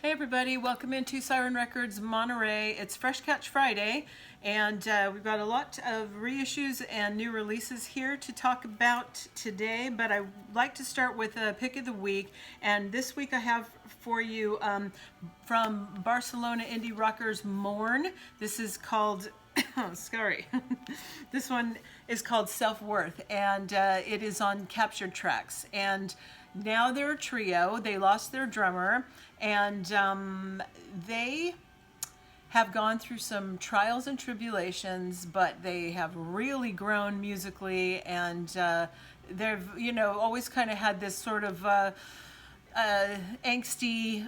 Hey everybody, welcome into Siren Records Monterey. It's Fresh Catch Friday, and we've got a lot of reissues and new releases here to talk about today, but I'd like to start with a pick of the week, and this week I have for you from Barcelona indie rockers Mourn. This is called sorry. This one is called Self-Worth, and it is on Captured Tracks. And now they're a trio. They lost their drummer, and they have gone through some trials and tribulations, but they have really grown musically, and they've, always kind of had this sort of angsty,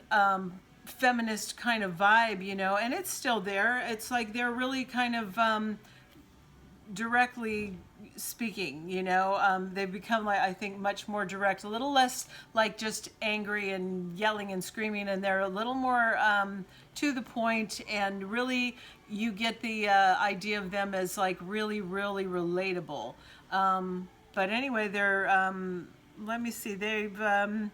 feminist kind of vibe, and it's still there. It's like they're really kind of directly speaking, they've become, like, I think, much more direct, a little less like just angry and yelling and screaming, and they're a little more to the point, and really you get the idea of them as like really, really relatable. But anyway, they're let me see, they're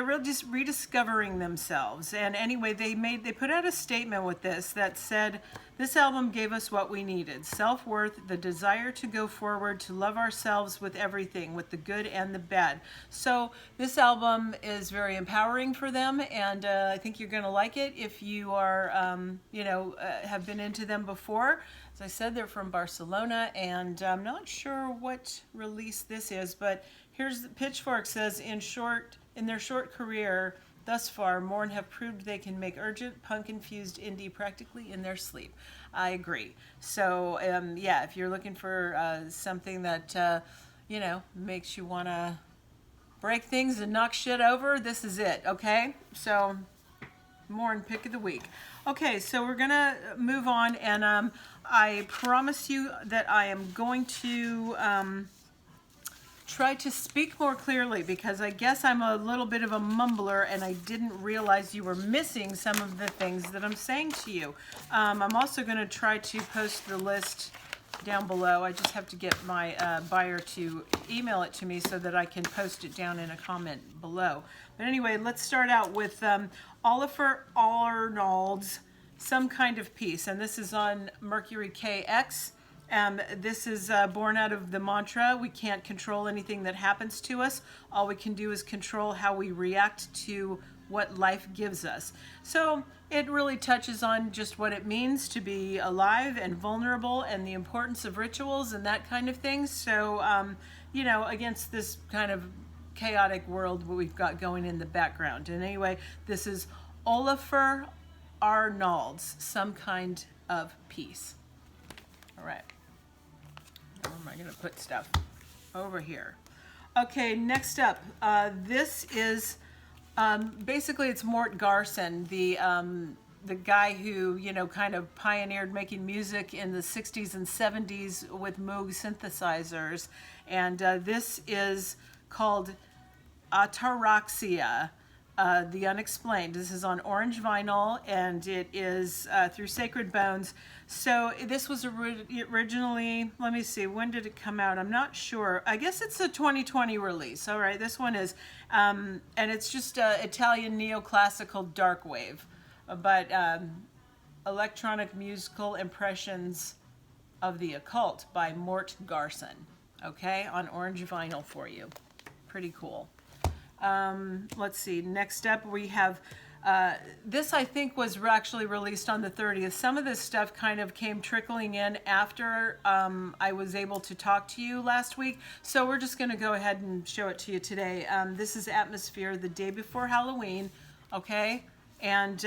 really just rediscovering themselves. And anyway, they put out a statement with this that said, "This album gave us what we needed: self-worth, the desire to go forward, to love ourselves with everything, with the good and the bad." So this album is very empowering for them, and I think you're going to like it if you are, have been into them before. As I said, they're from Barcelona, and I'm not sure what release this is, but here's the Pitchfork says, in their short career thus far, Mourn have proved they can make urgent, punk-infused indie practically in their sleep. I agree. So, if you're looking for something that, makes you want to break things and knock shit over, this is it, okay? So, Mourn, pick of the week. Okay, so we're going to move on, and I promise you that I am going to try to speak more clearly, because I guess I'm a little bit of a mumbler and I didn't realize you were missing some of the things that I'm saying to you. I'm also going to try to post the list down below. I just have to get my buyer to email it to me so that I can post it down in a comment below. But anyway, let's start out with Oliver Arnold's Some Kind of Peace, and this is on Mercury KX. This is born out of the mantra, we can't control anything that happens to us. All we can do is control how we react to what life gives us. So it really touches on just what it means to be alive and vulnerable, and the importance of rituals and that kind of thing. So, against this kind of chaotic world we've got going in the background. And anyway, this is Oliver Arnold's Some Kind of Peace. All right. Where am I going to put stuff? Over here. Okay, next up. This is basically, it's Mort Garson, the guy who, kind of pioneered making music in the 60s and 70s with Moog synthesizers. And this is called Ataraxia. The Unexplained. This is on orange vinyl, and it is through Sacred Bones. So this was originally, let me see, when did it come out? I'm not sure. I guess it's a 2020 release. All right, this one is, and it's just Italian neoclassical dark wave, but electronic musical impressions of the occult by Mort Garson. Okay, on orange vinyl for you. Pretty cool. Let's see, next up we have, this I think was actually released on the 30th. Some of this stuff kind of came trickling in after I was able to talk to you last week, so we're just going to go ahead and show it to you today. This is Atmosphere, the day before Halloween, okay, and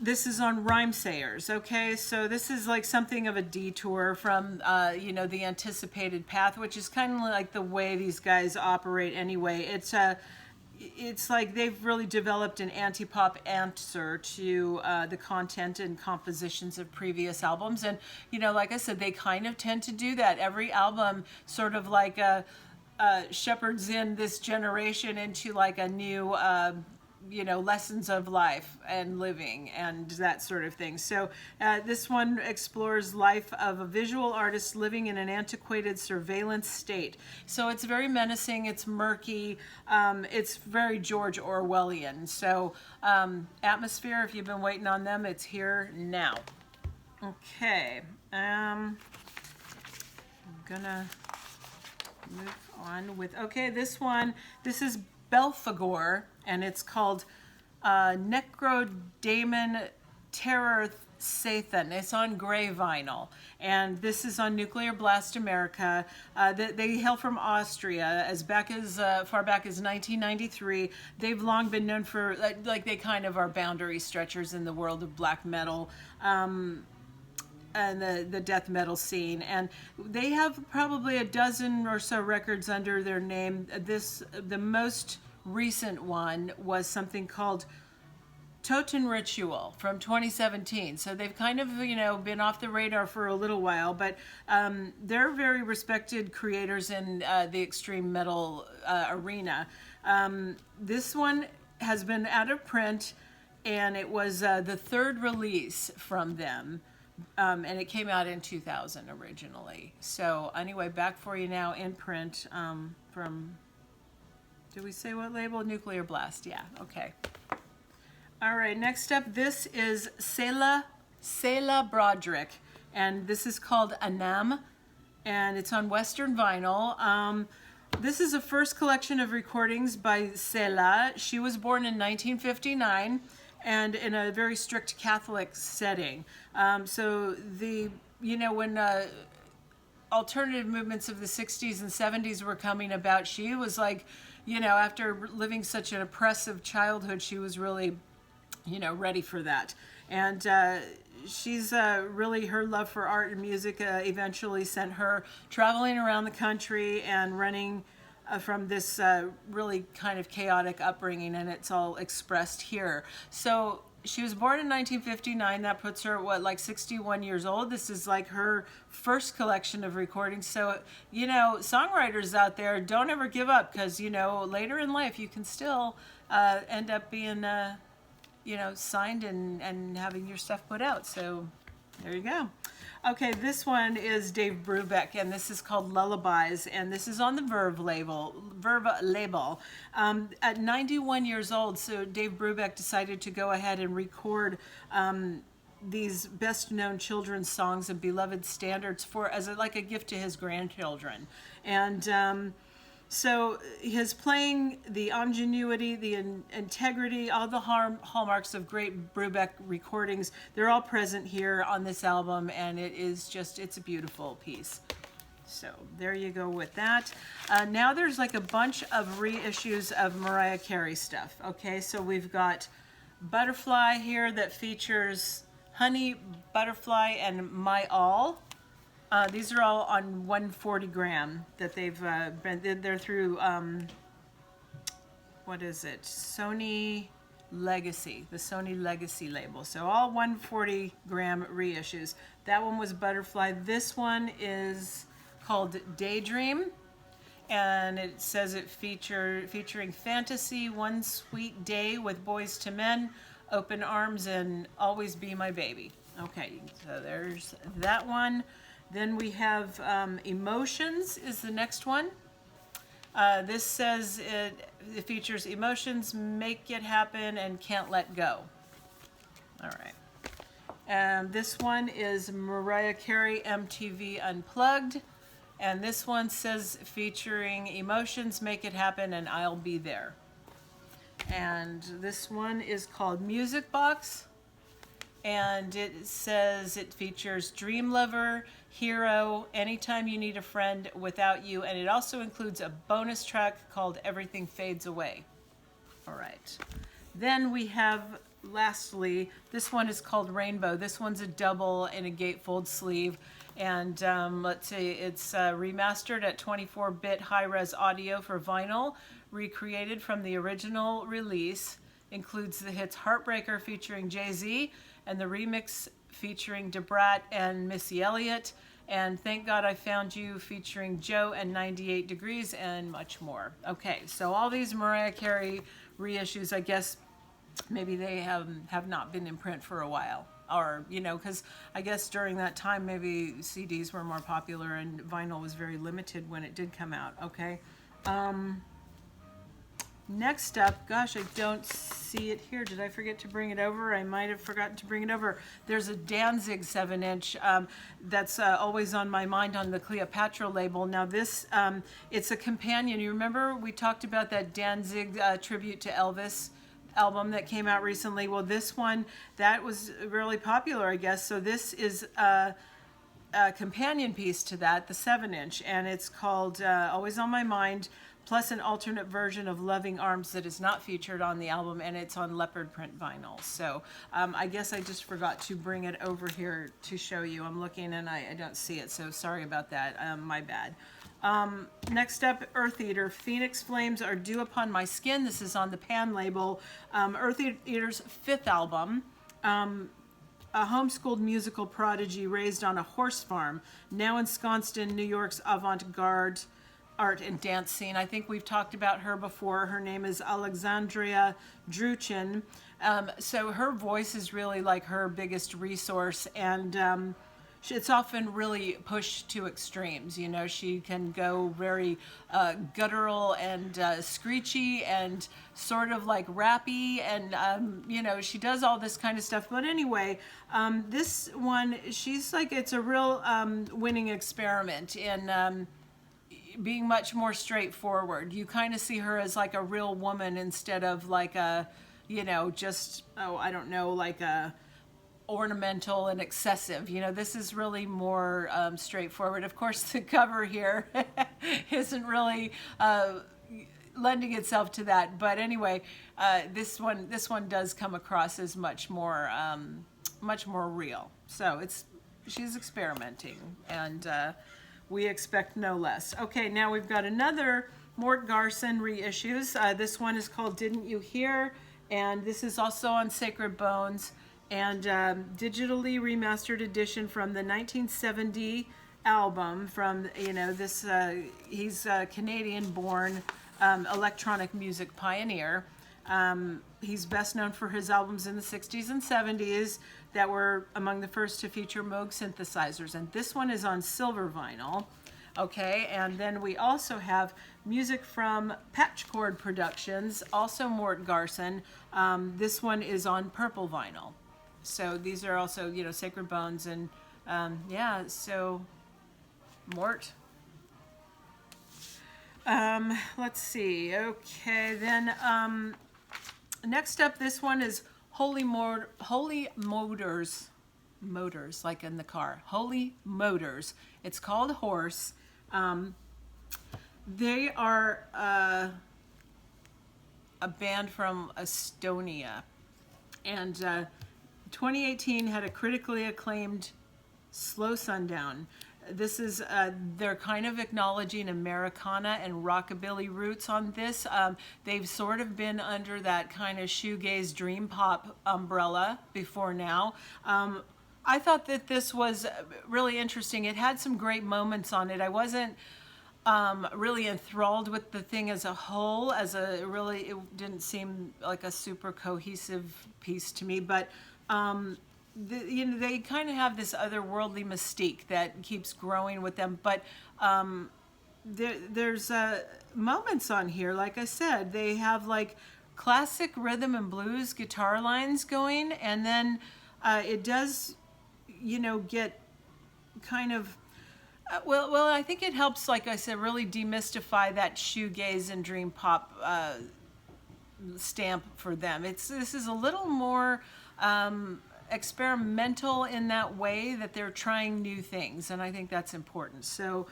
this is on Rhymesayers, okay? So this is like something of a detour from, the anticipated path, which is kind of like the way these guys operate anyway. It's like they've really developed an anti-pop answer to the content and compositions of previous albums. And, like I said, they kind of tend to do that. Every album sort of like shepherds in this generation into like a new lessons of life and living and that sort of thing. So this one explores life of a visual artist living in an antiquated surveillance state. So it's very menacing, it's murky, it's very George Orwellian. So Atmosphere, if you've been waiting on them, it's here now. Okay, I'm gonna move on with, this is Belphegor, and it's called Necrodaemon Terror Sathan. It's on gray vinyl, and this is on Nuclear Blast America. They hail from Austria, as far back as 1993. They've long been known for, they kind of are boundary stretchers in the world of black metal. And the death metal scene, and they have probably a dozen or so records under their name. The most recent one was something called Toten Ritual from 2017. So they've kind of been off the radar for a little while, but they're very respected creators in the extreme metal arena. This one has been out of print, and it was the third release from them. And it came out in 2000 originally. So anyway, back for you now in print from, did we say what label? Nuclear Blast, yeah, okay. All right, next up, this is Selah Broderick, and this is called Anam, and it's on Western vinyl. This is a first collection of recordings by Selah. She was born in 1959. And in a very strict Catholic setting. So when alternative movements of the 60s and 70s were coming about, she was after living such an oppressive childhood, she was really, ready for that. And she's really, her love for art and music eventually sent her traveling around the country and running from this really kind of chaotic upbringing, and it's all expressed here. So she was born in 1959. That puts her at 61 years old. This is her first collection of recordings. So songwriters out there, don't ever give up, because later in life you can still end up being signed and having your stuff put out. So there you go. Okay, this one is Dave Brubeck, and this is called Lullabies, and this is on the Verve label. At 91 years old, so Dave Brubeck decided to go ahead and record these best-known children's songs and beloved standards as a gift to his grandchildren. And so his playing, the ingenuity, the integrity, all the hallmarks of great Brubeck recordings, they're all present here on this album, and it's a beautiful piece. So there you go with that. Now there's a bunch of reissues of Mariah Carey stuff. Okay, so we've got Butterfly here that features Honey, Butterfly, and My All. These are all on 140 gram that they're through, what is it? Sony Legacy, the Sony Legacy label. So all 140 gram reissues. That one was Butterfly. This one is called Daydream, and it says it featuring Fantasy, One Sweet Day with Boys to Men, Open Arms, and Always Be My Baby. Okay, so there's that one. Then we have Emotions is the next one. This says it features Emotions, Make It Happen, and Can't Let Go. All right. And this one is Mariah Carey MTV Unplugged. And this one says featuring Emotions, Make It Happen, and I'll Be There. And this one is called Music Box. And it says it features Dream Lover, Hero, Anytime You Need a Friend, Without You, and it also includes a bonus track called Everything Fades Away. All right. Then we have, lastly, this one is called Rainbow. This one's a double in a gatefold sleeve. And let's see, it's remastered at 24-bit high-res audio for vinyl, recreated from the original release. Includes the hits Heartbreaker featuring Jay-Z, and the remix featuring DeBrat and Missy Elliott, and Thank God I Found You featuring Joe and 98 Degrees, and much more. Okay, so all these Mariah Carey reissues, I guess maybe they have not been in print for a while, or because I guess during that time maybe CDs were more popular and vinyl was very limited when it did come out. Okay. Next up, gosh, I don't see it here. Did I forget to bring it over? I might have forgotten to bring it over. There's a Danzig 7-inch that's always on my mind on the Cleopatra label. Now this, it's a companion. You remember we talked about that Danzig tribute to Elvis album that came out recently? Well, this one, that was really popular, I guess. So this is a companion piece to that, the 7-inch, and it's called Always on My Mind, plus an alternate version of Loving Arms that is not featured on the album, and it's on leopard print vinyl. So I guess I just forgot to bring it over here to show you. I'm looking and I don't see it, so sorry about that. My bad. Next up, Earth Eater. Phoenix Flames Are Dew Upon My Skin. This is on the Pan label. Earth Eater's 5th album. A homeschooled musical prodigy raised on a horse farm, now ensconced in New York's avant-garde art and dance scene. I think we've talked about her before. Her name is Alexandria Druchin. So her voice is really like her biggest resource, and it's often really pushed to extremes. She can go very guttural and screechy and sort of like rappy, and she does all this kind of stuff. But anyway, this one, she's like, it's a real winning experiment in being much more straightforward. You kind of see her as like a real woman instead of like a, just, I don't know, like a ornamental and excessive. This is really more straightforward. Of course, the cover here isn't really lending itself to that, but anyway, this one does come across as much more real. So she's experimenting, and we expect no less. Okay, now we've got another Mort Garson reissues. This one is called Didn't You Hear? And this is also on Sacred Bones, and digitally remastered edition from the 1970 album from, this, he's a Canadian-born electronic music pioneer. He's best known for his albums in the 60s and 70s that were among the first to feature Moog synthesizers, and this one is on silver vinyl. Okay, and then we also have music from Patchcord Productions, also Mort Garson. This one is on purple vinyl. So these are also, Sacred Bones, and yeah, so Mort. Let's see. Okay, then next up, this one is Holy Motors, like in the car. Holy Motors. It's called Horse. They are a band from Estonia, and 2018 had a critically acclaimed Slow Sundown. This is, they're kind of acknowledging Americana and rockabilly roots on this. They've sort of been under that kind of shoegaze dream pop umbrella before now. I thought that this was really interesting. It had some great moments on it. I wasn't really enthralled with the thing as a whole, it didn't seem like a super cohesive piece to me, but they kind of have this otherworldly mystique that keeps growing with them. But there's moments on here, like I said, they have like classic rhythm and blues guitar lines going, and then it does, get kind of well, I think it helps, like I said, really demystify that shoegaze and dream pop stamp for them. This is a little more experimental in that way, that they're trying new things, and I think that's important. So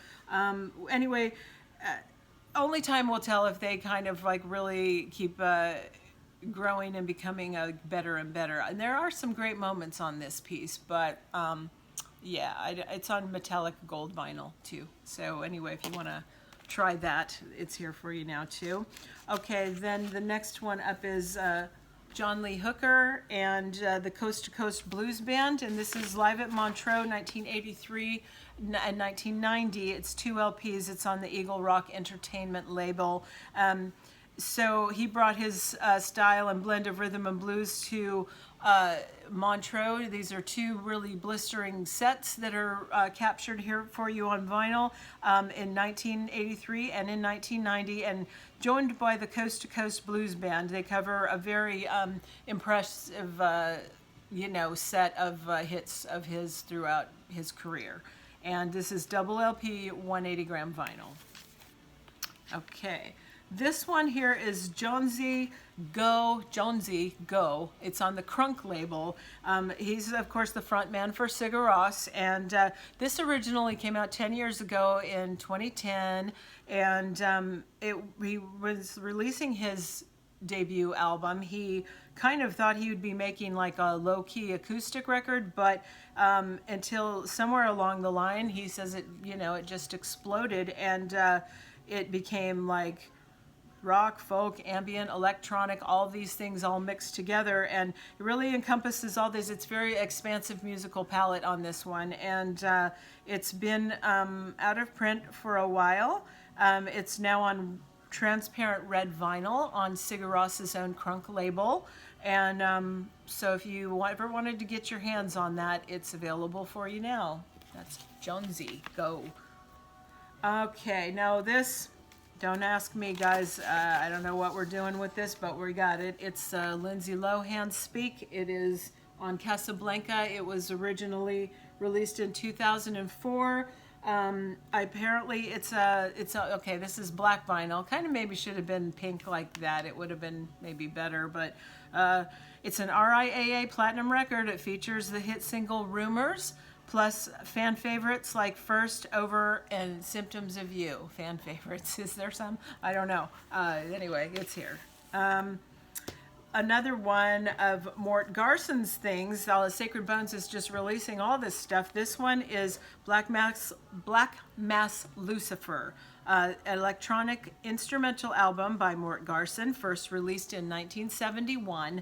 anyway, only time will tell if they kind of like really keep growing and becoming better and better. And there are some great moments on this piece, but yeah, it's on metallic gold vinyl too. So anyway, if you want to try that, it's here for you now too. Okay, then the next one up is John Lee Hooker and the Coast to Coast Blues Band, and this is live at Montreux, 1983 and 1990. It's 2 LPs. It's on the Eagle Rock Entertainment label. So he brought his style and blend of rhythm and blues to Montreux. These are two really blistering sets that are captured here for you on vinyl in 1983 and in 1990, and joined by the Coast to Coast Blues Band. They cover a very impressive, set of hits of his throughout his career. And this is double LP 180 gram vinyl. Okay. This one here is Jonesy Go. It's on the Crunk label. He's, of course, the front man for Sigur Rós, and this originally came out 10 years ago in 2010, and he was releasing his debut album. He kind of thought he would be making like a low-key acoustic record, but until somewhere along the line, he says it just exploded, and it became like rock, folk, ambient, electronic, all these things all mixed together, and it really encompasses all this. It's very expansive musical palette on this one, and it's been out of print for a while. It's now on transparent red vinyl on Sigur Rós' own Crunk label, and so if you ever wanted to get your hands on that, it's available for you now. That's Jonesy Go. Okay, now this, don't ask me, guys. I don't know what we're doing with this, but we got it. It's Lindsay Lohan Speak. It is on Casablanca. It was originally released in 2004. Apparently, it's okay. This is black vinyl. Kind of maybe should have been pink like that. It would have been maybe better, but it's an RIAA platinum record. It features the hit single "Rumors," plus fan favorites like First, Over, and Symptoms of You. Fan favorites, is there some? I don't know. Anyway, it's here. Another one of Mort Garson's things, Sacred Bones is just releasing all this stuff. This one is Black Mass Lucifer, an electronic instrumental album by Mort Garson, first released in 1971.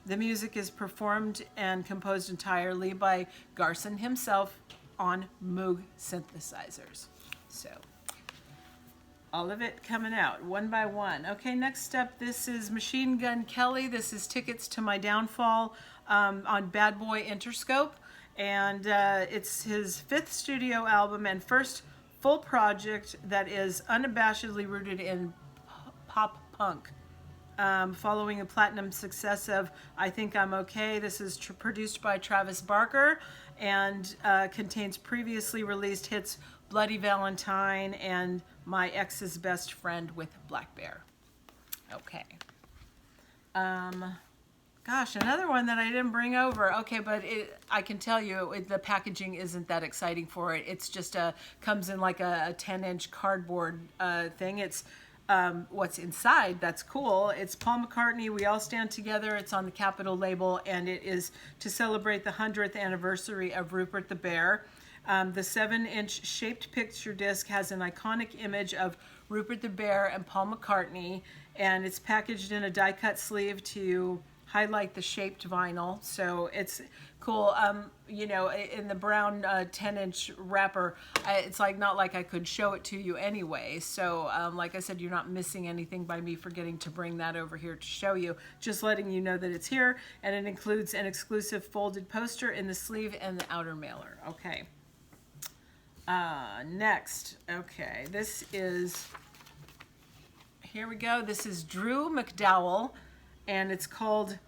The music is performed and composed entirely by Garson himself on Moog synthesizers. So, all of it coming out one by one. Okay, next up, this is Machine Gun Kelly. This is Tickets to My Downfall on Bad Boy Interscope. And it's his fifth studio album and first full project that is unabashedly rooted in pop punk. Following the platinum success of I Think I'm Okay. This is produced by Travis Barker and contains previously released hits Bloody Valentine and My Ex's Best Friend with Black Bear. Okay. Gosh, another one that I didn't bring over. Okay, but I can tell you the packaging isn't that exciting for it. It's just comes in like a 10-inch cardboard thing. It's what's inside that's cool. It's Paul McCartney, We All Stand Together. It's on the Capitol label, and it is to celebrate the 100th anniversary of Rupert the Bear. The 7-inch shaped picture disc has an iconic image of Rupert the Bear and Paul McCartney, and it's packaged in a die-cut sleeve to highlight the shaped vinyl. So it's cool. In the brown 10-inch wrapper, it's like not like I could show it to you anyway. So like I said, you're not missing anything by me forgetting to bring that over here to show you. Just letting you know that it's here, and it includes an exclusive folded poster in the sleeve and the outer mailer. Okay. Next, okay, this is, here we go. This is Drew McDowell, and it's called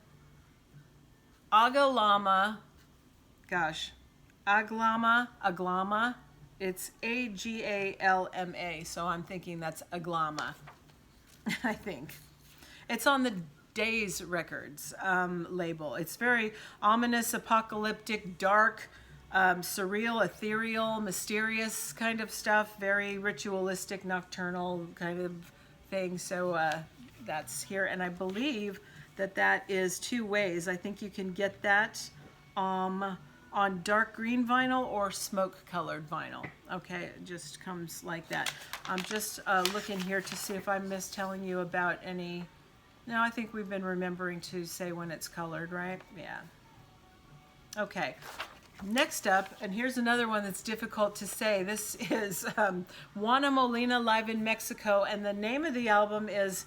Aglama. Gosh, Aglama. It's Agalma, so I'm thinking that's Aglama. I think. It's on the Days Records label. It's very ominous, apocalyptic, dark, surreal, ethereal, mysterious kind of stuff, very ritualistic, nocturnal kind of thing. So that's here, and I believe that is 2 ways. I think you can get that on dark green vinyl or smoke colored vinyl. Okay, it just comes like that. I'm just looking here to see if I missed telling you about any. No, I think we've been remembering to say when it's colored, right? Yeah. Okay. Next up, and here's another one that's difficult to say. This is Juana Molina live in Mexico, and the name of the album is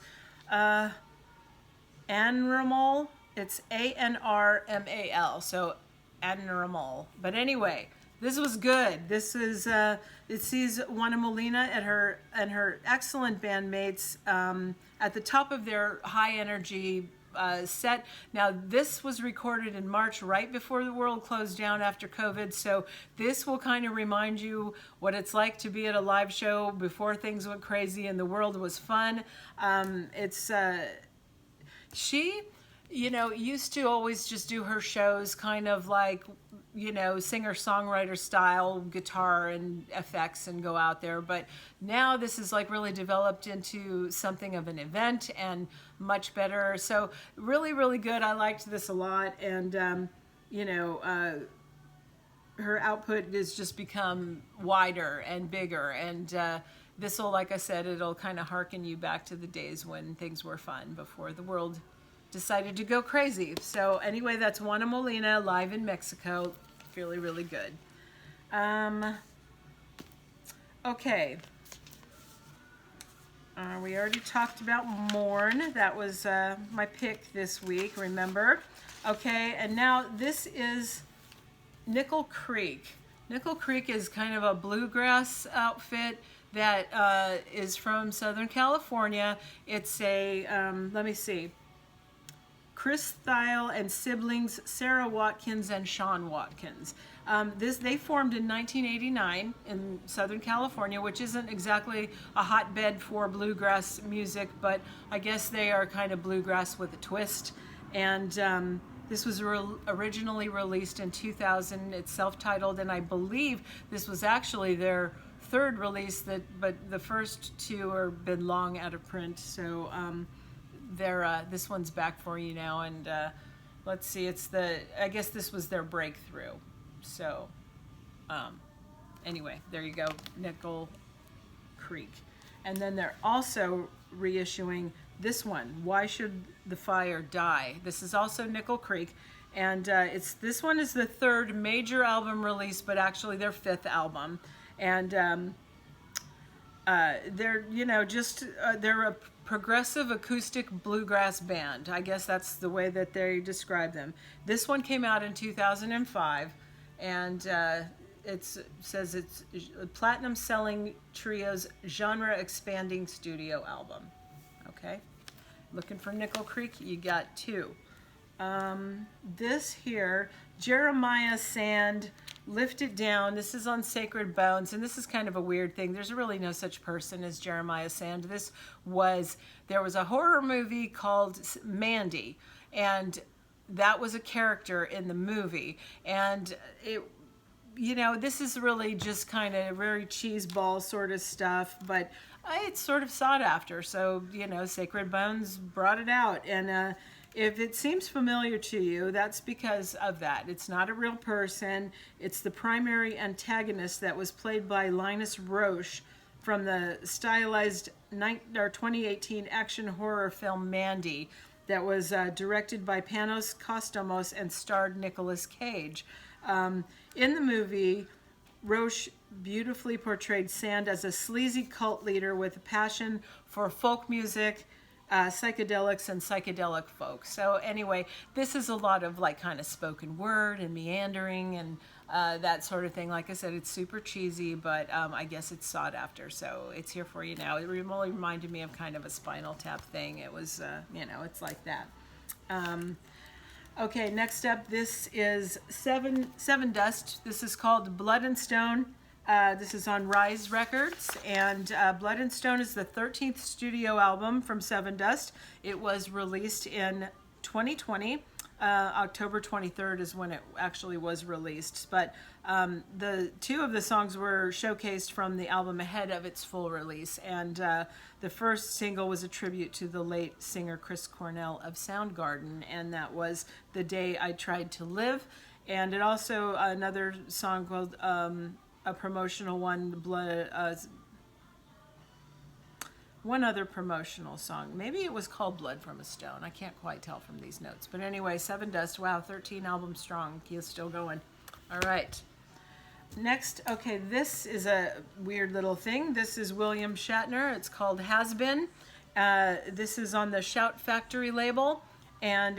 Anramal. It's Anrmal. So Anramal. But anyway, this was good. This is it sees Juana Molina and her excellent bandmates at the top of their high energy set. Now, this was recorded in March, right before the world closed down after COVID. So this will kind of remind you what it's like to be at a live show before things went crazy and the world was fun. She, used to always just do her shows kind of like, singer-songwriter style, guitar and effects, and go out there. But now this is like really developed into something of an event and much better. So really, really good. I liked this a lot. And, her output has just become wider and bigger. And this will, like I said, it'll kind of harken you back to the days when things were fun before the world decided to go crazy. So anyway, that's Juana Molina live in Mexico. Really, really good. Okay. We already talked about Mourn. That was my pick this week, remember? Okay, and now this is Nickel Creek. Nickel Creek is kind of a bluegrass outfit that is from Southern California. It's a, let me see, Chris Thiel and siblings Sarah Watkins and Sean Watkins. They formed in 1989 in Southern California, which isn't exactly a hotbed for bluegrass music, but I guess they are kind of bluegrass with a twist. And this was originally released in 2000. It's self-titled, and I believe this was actually their third release. But the first two have been long out of print. So this one's back for you now, and let's see. I guess this was their breakthrough. So, anyway, there you go, Nickel Creek. And then they're also reissuing this one, Why Should the Fire Die? This is also Nickel Creek, and this one is the third major album release, but actually their fifth album. And they're they're a progressive acoustic bluegrass band. I guess that's the way that they describe them. This one came out in 2005. And it says it's a platinum-selling trio's genre-expanding studio album. Okay, looking for Nickel Creek? You got two. This here, Jeremiah Sand, Lift It Down. This is on Sacred Bones, and this is kind of a weird thing. There's really no such person as Jeremiah Sand. There was a horror movie called Mandy, and that was a character in the movie, and this is really just kind of very cheeseball sort of stuff, but it's sort of sought after. So Sacred Bones brought it out, and if it seems familiar to you, that's because of that. It's not a real person. It's the primary antagonist that was played by Linus Roche from the stylized 2018 action horror film Mandy, that was directed by Panos Costomos and starred Nicolas Cage. In the movie, Roche beautifully portrayed Sand as a sleazy cult leader with a passion for folk music, psychedelics, and psychedelic folk. So anyway, this is a lot of like kind of spoken word and meandering and that sort of thing. Like I said, it's super cheesy, but I guess it's sought after, so it's here for you now. It really reminded me of kind of a Spinal Tap thing. It was, it's like that. Okay, next up, this is Seven Dust. This is called Blood and Stone. This is on Rise Records, and Blood and Stone is the 13th studio album from Seven Dust. It was released in 2020. October 23rd is when it actually was released, but the two of the songs were showcased from the album ahead of its full release, and the first single was a tribute to the late singer Chris Cornell of Soundgarden, and that was The Day I Tried to Live. And it also, another song called a promotional one, one other promotional song. Maybe it was called Blood from a Stone. I can't quite tell from these notes. But anyway, Seven Dust, wow, 13 albums strong. He is still going. All right. Next, okay, this is a weird little thing. This is William Shatner. It's called Has Been. This is on the Shout Factory label, and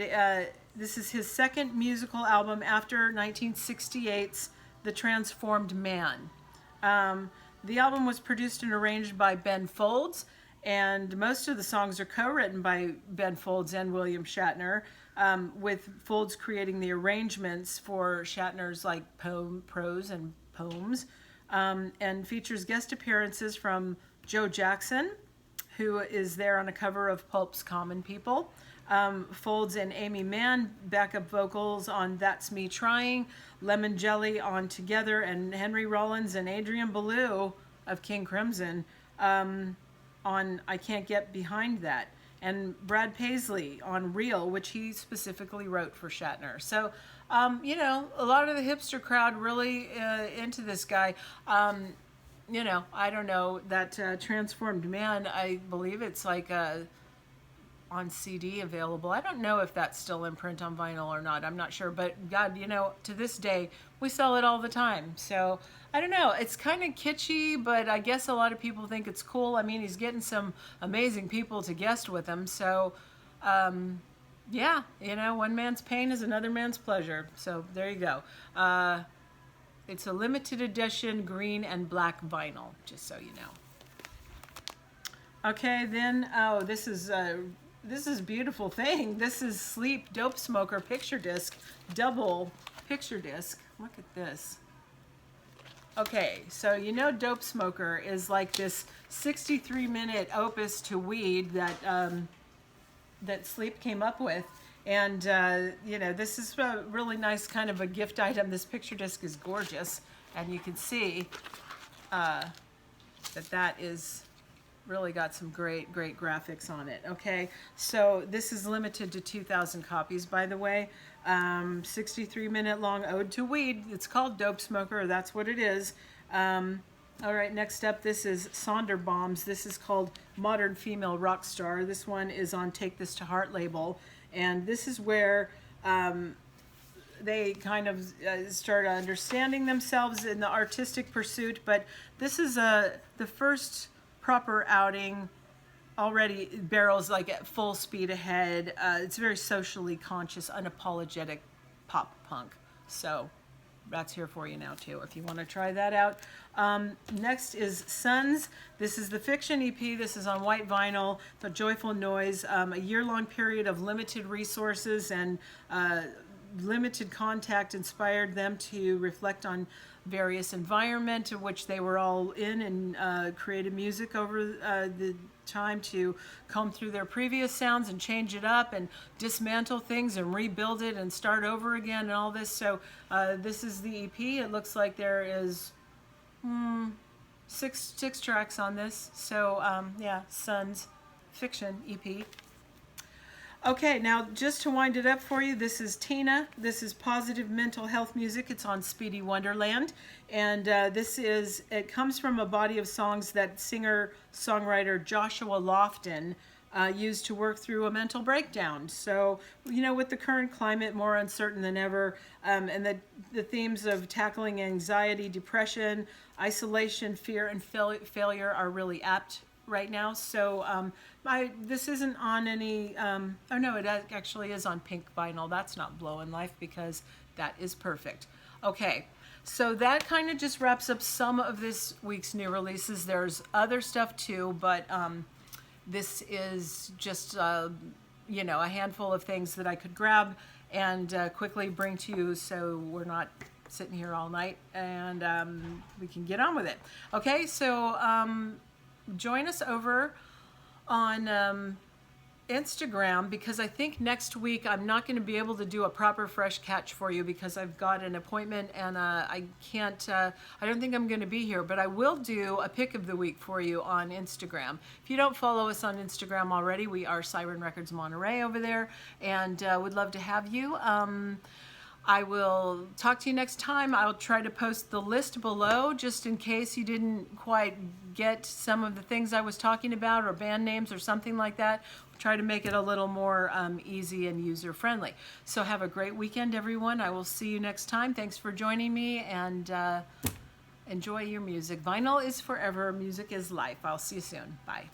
this is his second musical album after 1968's The Transformed Man. The album was produced and arranged by Ben Folds, and most of the songs are co-written by Ben Folds and William Shatner, with Folds creating the arrangements for Shatner's like prose and poems, and features guest appearances from Joe Jackson, who is there on a cover of Pulp's Common People. Folds and Amy Mann backup vocals on That's Me Trying, Lemon Jelly on Together, and Henry Rollins and Adrian Belew of King Crimson on I Can't Get Behind That, and Brad Paisley on Real, which he specifically wrote for Shatner. So, you know, a lot of the hipster crowd really into this guy. You know, I don't know, that Transformed Man, I believe it's like on CD available. I don't know if that's still in print on vinyl or not. I'm not sure. But God, you know, to this day, we sell it all the time. So I don't know. It's kind of kitschy, but I guess a lot of people think it's cool. I mean, he's getting some amazing people to guest with him. So, yeah, you know, one man's pain is another man's pleasure. So there you go. It's a limited edition green and black vinyl, just so you know. Okay, then, oh, this is a beautiful thing. This is Sleep Dope Smoker picture disc, double picture disc. Look at this. Okay, so you know Dope Smoker is like this 63-minute opus to weed that that Sleep came up with. And, you know, this is a really nice kind of a gift item. This picture disc is gorgeous. And you can see that is really got some great graphics on it. Okay, so this is limited to 2,000 copies, by the way. 63-minute long ode to weed. It's called Dope Smoker. That's what it is. All right, next up, this is Saunder Bombs. This is called Modern Female Rock Star. This one is on Take This to Heart label. And this is where they kind of start understanding themselves in the artistic pursuit. But this is the first proper outing. Already barrels like at full speed ahead. It's very socially conscious, unapologetic pop punk. So that's here for you now too, if you want to try that out. Next is Sons. This is the Fiction EP. This is on white vinyl, The Joyful Noise. A year-long period of limited resources and limited contact inspired them to reflect on various environment in which they were all in, and created music over the time to comb through their previous sounds and change it up and dismantle things and rebuild it and start over again and all this. So this is the EP. It looks like there is six tracks on this. So yeah, Sons Fiction EP. Okay, now just to wind it up for you, this is Tina. This is positive mental health music. It's on Speedy Wonderland. And it comes from a body of songs that singer-songwriter Joshua Lofton used to work through a mental breakdown. So, you know, with the current climate more uncertain than ever, and the themes of tackling anxiety, depression, isolation, fear, and failure are really apt right now. So this isn't on any, oh no, it actually is on pink vinyl. That's not Blowin' Life because that is perfect. Okay, so that kind of just wraps up some of this week's new releases. There's other stuff too, but this is just, you know, a handful of things that I could grab and quickly bring to you so we're not sitting here all night, and we can get on with it. Okay, so join us over on Instagram, because I think next week I'm not going to be able to do a proper fresh catch for you because I've got an appointment and I can't, I don't think I'm going to be here, but I will do a pick of the week for you on Instagram. If you don't follow us on Instagram already, we are Siren Records Monterey over there, and would love to have you. I will talk to you next time. I'll try to post the list below just in case you didn't quite get some of the things I was talking about, or band names or something like that. try to make it a little more easy and user friendly. So have a great weekend, everyone. I will see you next time. Thanks for joining me, and enjoy your music. Vinyl is forever. Music is life. I'll see you soon. Bye.